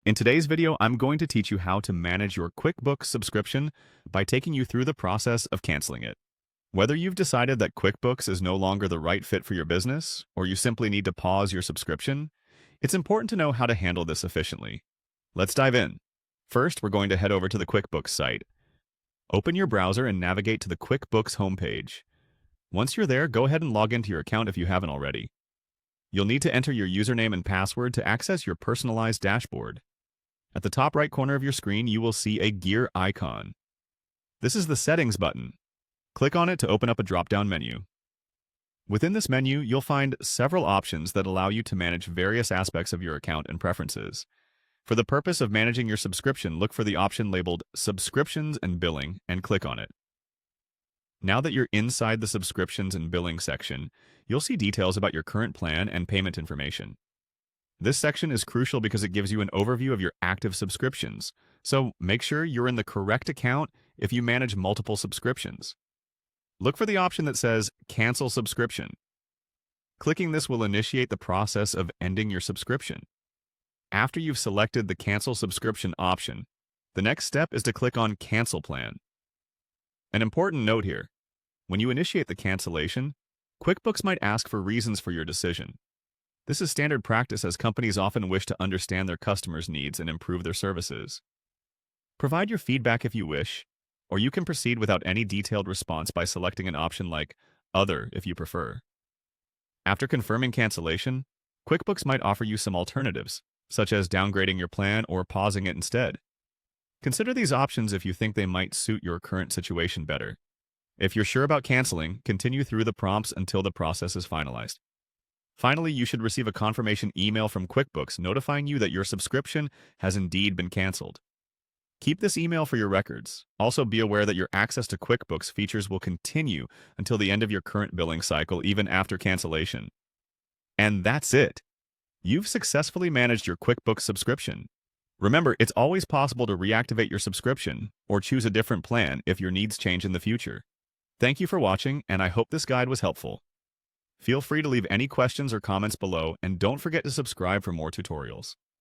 In today's video, I'm going to teach you how to manage your QuickBooks subscription by taking you through the process of canceling it. Whether you've decided that QuickBooks is no longer the right fit for your business, or you simply need to pause your subscription, it's important to know how to handle this efficiently. Let's dive in. First, we're going to head over to the QuickBooks site. Open your browser and navigate to the QuickBooks homepage. Once you're there, go ahead and log into your account if you haven't already. You'll need to enter your username and password to access your personalized dashboard. At the top right corner of your screen, you will see a gear icon. This is the Settings button. Click on it to open up a drop-down menu. Within this menu, you'll find several options that allow you to manage various aspects of your account and preferences. For the purpose of managing your subscription, look for the option labeled Subscriptions and Billing and click on it. Now that you're inside the Subscriptions and Billing section, you'll see details about your current plan and payment information. This section is crucial because it gives you an overview of your active subscriptions, so make sure you're in the correct account if you manage multiple subscriptions. Look for the option that says Cancel Subscription. Clicking this will initiate the process of ending your subscription. After you've selected the Cancel Subscription option, the next step is to click on Cancel Plan. An important note here: when you initiate the cancellation, QuickBooks might ask for reasons for your decision. This is standard practice as companies often wish to understand their customers' needs and improve their services. Provide your feedback if you wish, or you can proceed without any detailed response by selecting an option like Other if you prefer. After confirming cancellation, QuickBooks might offer you some alternatives, such as downgrading your plan or pausing it instead. Consider these options if you think they might suit your current situation better. If you're sure about canceling, continue through the prompts until the process is finalized. Finally, you should receive a confirmation email from QuickBooks notifying you that your subscription has indeed been canceled. Keep this email for your records. Also, be aware that your access to QuickBooks features will continue until the end of your current billing cycle, even after cancellation. And that's it. You've successfully managed your QuickBooks subscription. Remember, it's always possible to reactivate your subscription or choose a different plan if your needs change in the future. Thank you for watching, and I hope this guide was helpful. Feel free to leave any questions or comments below, and don't forget to subscribe for more tutorials.